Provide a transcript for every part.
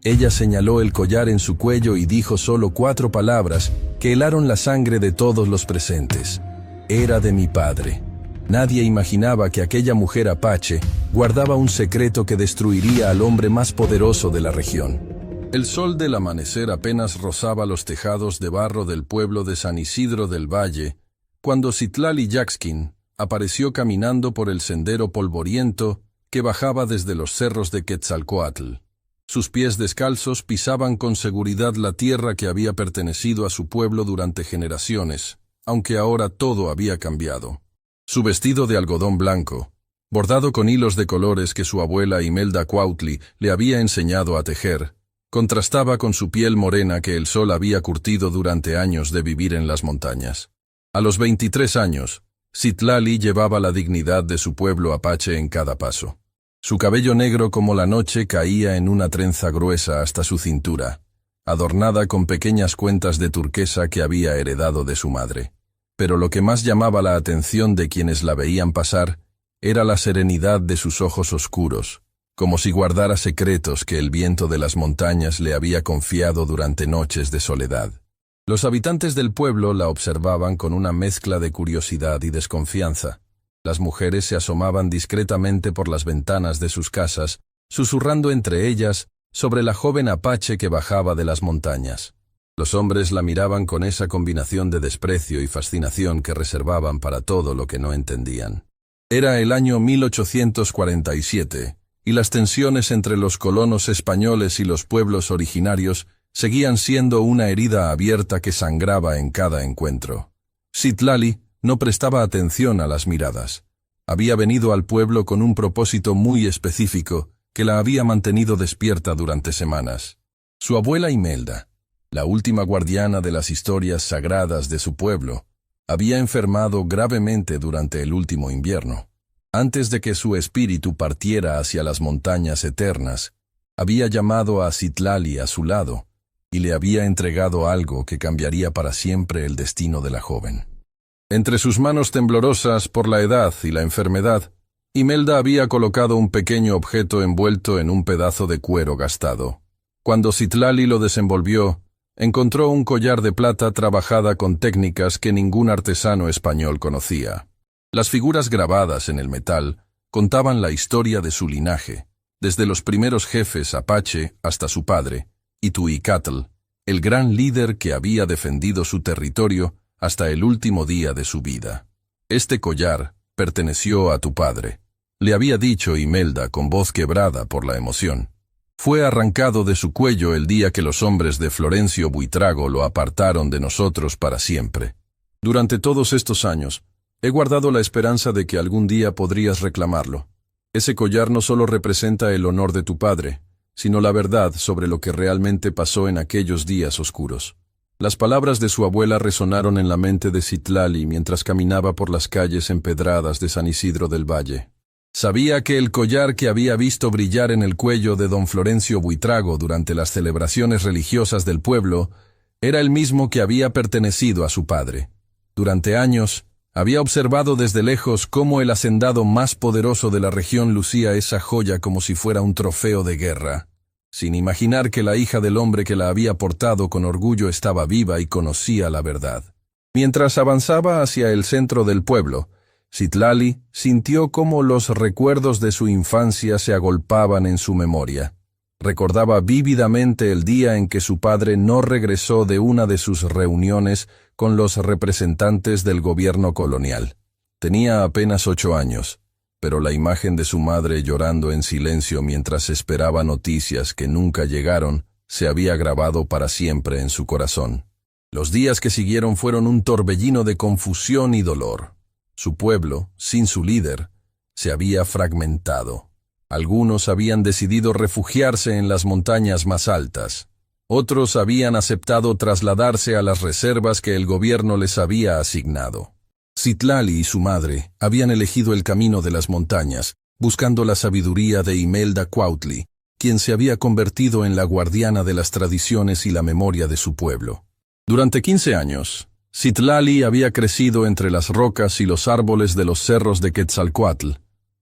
Ella señaló el collar en su cuello y dijo solo 4 palabras que helaron la sangre de todos los presentes. Era de mi padre. Nadie imaginaba que aquella mujer apache guardaba un secreto que destruiría al hombre más poderoso de la región. El sol del amanecer apenas rozaba los tejados de barro del pueblo de San Isidro del Valle, cuando Citlali Yaxquin apareció caminando por el sendero polvoriento que bajaba desde los cerros de Quetzalcóatl. Sus pies descalzos pisaban con seguridad la tierra que había pertenecido a su pueblo durante generaciones, aunque ahora todo había cambiado. Su vestido de algodón blanco, bordado con hilos de colores que su abuela Imelda Cuautli le había enseñado a tejer, contrastaba con su piel morena que el sol había curtido durante años de vivir en las montañas. A los 23 años, Citlali llevaba la dignidad de su pueblo apache en cada paso. Su cabello negro como la noche caía en una trenza gruesa hasta su cintura, adornada con pequeñas cuentas de turquesa que había heredado de su madre. Pero lo que más llamaba la atención de quienes la veían pasar era la serenidad de sus ojos oscuros, como si guardara secretos que el viento de las montañas le había confiado durante noches de soledad. Los habitantes del pueblo la observaban con una mezcla de curiosidad y desconfianza. Las mujeres se asomaban discretamente por las ventanas de sus casas, susurrando entre ellas sobre la joven apache que bajaba de las montañas. Los hombres la miraban con esa combinación de desprecio y fascinación que reservaban para todo lo que no entendían. Era el año 1847, y las tensiones entre los colonos españoles y los pueblos originarios seguían siendo una herida abierta que sangraba en cada encuentro. Citlali no prestaba atención a las miradas. Había venido al pueblo con un propósito muy específico que la había mantenido despierta durante semanas. Su abuela Imelda, la última guardiana de las historias sagradas de su pueblo, había enfermado gravemente durante el último invierno. Antes de que su espíritu partiera hacia las montañas eternas, había llamado a Citlali a su lado y le había entregado algo que cambiaría para siempre el destino de la joven. Entre sus manos temblorosas por la edad y la enfermedad, Imelda había colocado un pequeño objeto envuelto en un pedazo de cuero gastado. Cuando Citlali lo desenvolvió, encontró un collar de plata trabajada con técnicas que ningún artesano español conocía. Las figuras grabadas en el metal contaban la historia de su linaje, desde los primeros jefes apache hasta su padre, Ituicatl, el gran líder que había defendido su territorio hasta el último día de su vida. Este collar perteneció a tu padre, le había dicho Imelda con voz quebrada por la emoción. Fue arrancado de su cuello el día que los hombres de Florencio Buitrago lo apartaron de nosotros para siempre. Durante todos estos años, he guardado la esperanza de que algún día podrías reclamarlo. Ese collar no solo representa el honor de tu padre, sino la verdad sobre lo que realmente pasó en aquellos días oscuros. Las palabras de su abuela resonaron en la mente de Citlali mientras caminaba por las calles empedradas de San Isidro del Valle. Sabía que el collar que había visto brillar en el cuello de don Florencio Buitrago durante las celebraciones religiosas del pueblo era el mismo que había pertenecido a su padre. Durante años, había observado desde lejos cómo el hacendado más poderoso de la región lucía esa joya como si fuera un trofeo de guerra, sin imaginar que la hija del hombre que la había portado con orgullo estaba viva y conocía la verdad. Mientras avanzaba hacia el centro del pueblo, Citlali sintió cómo los recuerdos de su infancia se agolpaban en su memoria. Recordaba vívidamente el día en que su padre no regresó de una de sus reuniones con los representantes del gobierno colonial. Tenía apenas 8 años, pero la imagen de su madre llorando en silencio mientras esperaba noticias que nunca llegaron se había grabado para siempre en su corazón. Los días que siguieron fueron un torbellino de confusión y dolor. Su pueblo, sin su líder, se había fragmentado. Algunos habían decidido refugiarse en las montañas más altas. Otros habían aceptado trasladarse a las reservas que el gobierno les había asignado. Citlali y su madre habían elegido el camino de las montañas, buscando la sabiduría de Imelda Cuautli, quien se había convertido en la guardiana de las tradiciones y la memoria de su pueblo. Durante 15 años, Citlali había crecido entre las rocas y los árboles de los cerros de Quetzalcóatl,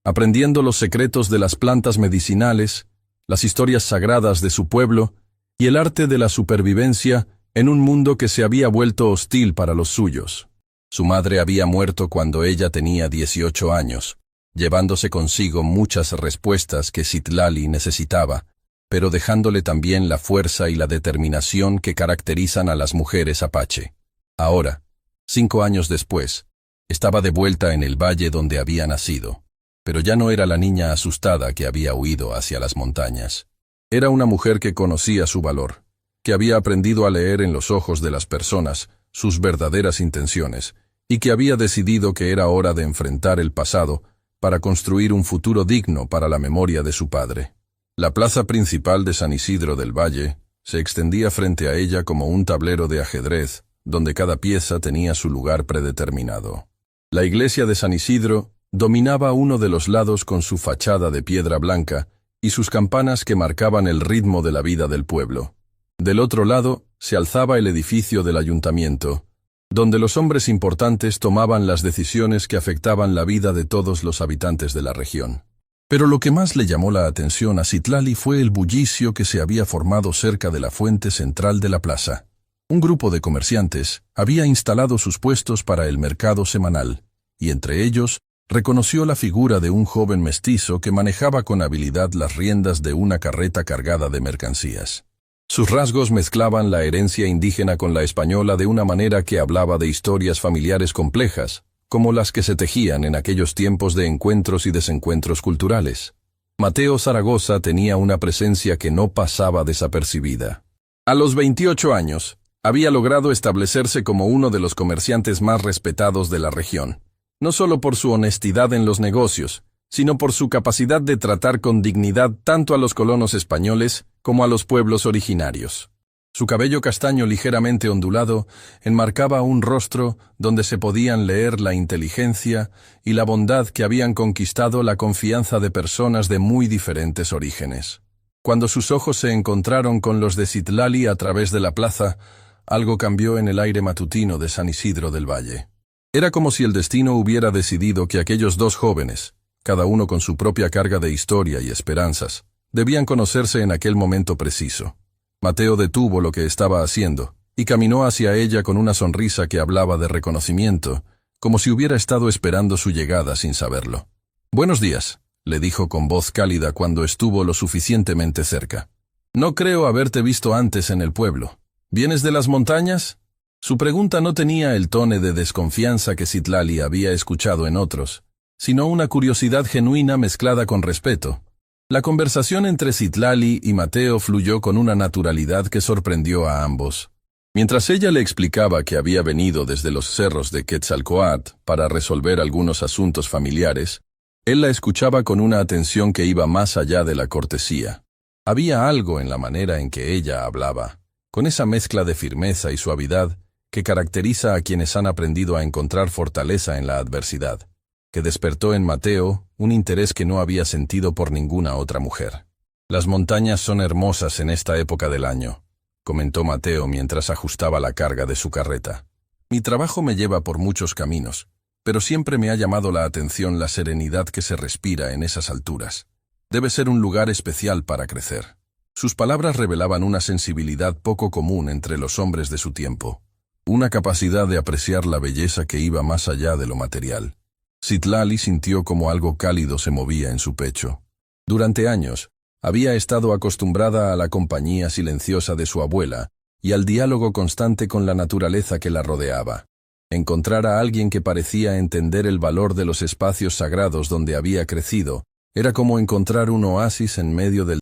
aprendiendo los secretos de las plantas medicinales las historias sagradas de su pueblo y el arte de la supervivencia en un mundo que se había vuelto hostil para los suyos. Su madre había muerto cuando ella tenía 18 años, llevándose consigo muchas respuestas que Citlali necesitaba, pero dejándole también la fuerza y la determinación que caracterizan a las mujeres apache. Ahora, 5 años después, estaba de vuelta en el valle donde había nacido, pero ya no era la niña asustada que había huido hacia las montañas. Era una mujer que conocía su valor, que había aprendido a leer en los ojos de las personas sus verdaderas intenciones, y que había decidido que era hora de enfrentar el pasado para construir un futuro digno para la memoria de su padre. La plaza principal de San Isidro del Valle se extendía frente a ella como un tablero de ajedrez, donde cada pieza tenía su lugar predeterminado. La iglesia de San Isidro dominaba uno de los lados con su fachada de piedra blanca y sus campanas que marcaban el ritmo de la vida del pueblo. Del otro lado se alzaba el edificio del ayuntamiento, donde los hombres importantes tomaban las decisiones que afectaban la vida de todos los habitantes de la región. Pero lo que más le llamó la atención a Citlali fue el bullicio que se había formado cerca de la fuente central de la plaza. Un grupo de comerciantes había instalado sus puestos para el mercado semanal, y entre ellos reconoció la figura de un joven mestizo que manejaba con habilidad las riendas de una carreta cargada de mercancías. Sus rasgos mezclaban la herencia indígena con la española de una manera que hablaba de historias familiares complejas, como las que se tejían en aquellos tiempos de encuentros y desencuentros culturales. Mateo Zaragoza tenía una presencia que no pasaba desapercibida. A los 28 años, había logrado establecerse como uno de los comerciantes más respetados de la región, no solo por su honestidad en los negocios, sino por su capacidad de tratar con dignidad tanto a los colonos españoles como a los pueblos originarios. Su cabello castaño ligeramente ondulado enmarcaba un rostro donde se podían leer la inteligencia y la bondad que habían conquistado la confianza de personas de muy diferentes orígenes. Cuando sus ojos se encontraron con los de Citlali a través de la plaza, algo cambió en el aire matutino de San Isidro del Valle. Era como si el destino hubiera decidido que aquellos dos jóvenes, cada uno con su propia carga de historia y esperanzas, debían conocerse en aquel momento preciso. Mateo detuvo lo que estaba haciendo y caminó hacia ella con una sonrisa que hablaba de reconocimiento, como si hubiera estado esperando su llegada sin saberlo. «Buenos días», le dijo con voz cálida cuando estuvo lo suficientemente cerca. «No creo haberte visto antes en el pueblo. ¿Vienes de las montañas?» Su pregunta no tenía el tono de desconfianza que Citlali había escuchado en otros, sino una curiosidad genuina mezclada con respeto. La conversación entre Citlali y Mateo fluyó con una naturalidad que sorprendió a ambos. Mientras ella le explicaba que había venido desde los cerros de Quetzalcóatl para resolver algunos asuntos familiares, él la escuchaba con una atención que iba más allá de la cortesía. Había algo en la manera en que ella hablaba, con esa mezcla de firmeza y suavidad que caracteriza a quienes han aprendido a encontrar fortaleza en la adversidad, que despertó en Mateo un interés que no había sentido por ninguna otra mujer. «Las montañas son hermosas en esta época del año», comentó Mateo mientras ajustaba la carga de su carreta. «Mi trabajo me lleva por muchos caminos, pero siempre me ha llamado la atención la serenidad que se respira en esas alturas. Debe ser un lugar especial para crecer». Sus palabras revelaban una sensibilidad poco común entre los hombres de su tiempo, una capacidad de apreciar la belleza que iba más allá de lo material. Citlali sintió como algo cálido se movía en su pecho. Durante años, había estado acostumbrada a la compañía silenciosa de su abuela y al diálogo constante con la naturaleza que la rodeaba. Encontrar a alguien que parecía entender el valor de los espacios sagrados donde había crecido era como encontrar un oasis en medio del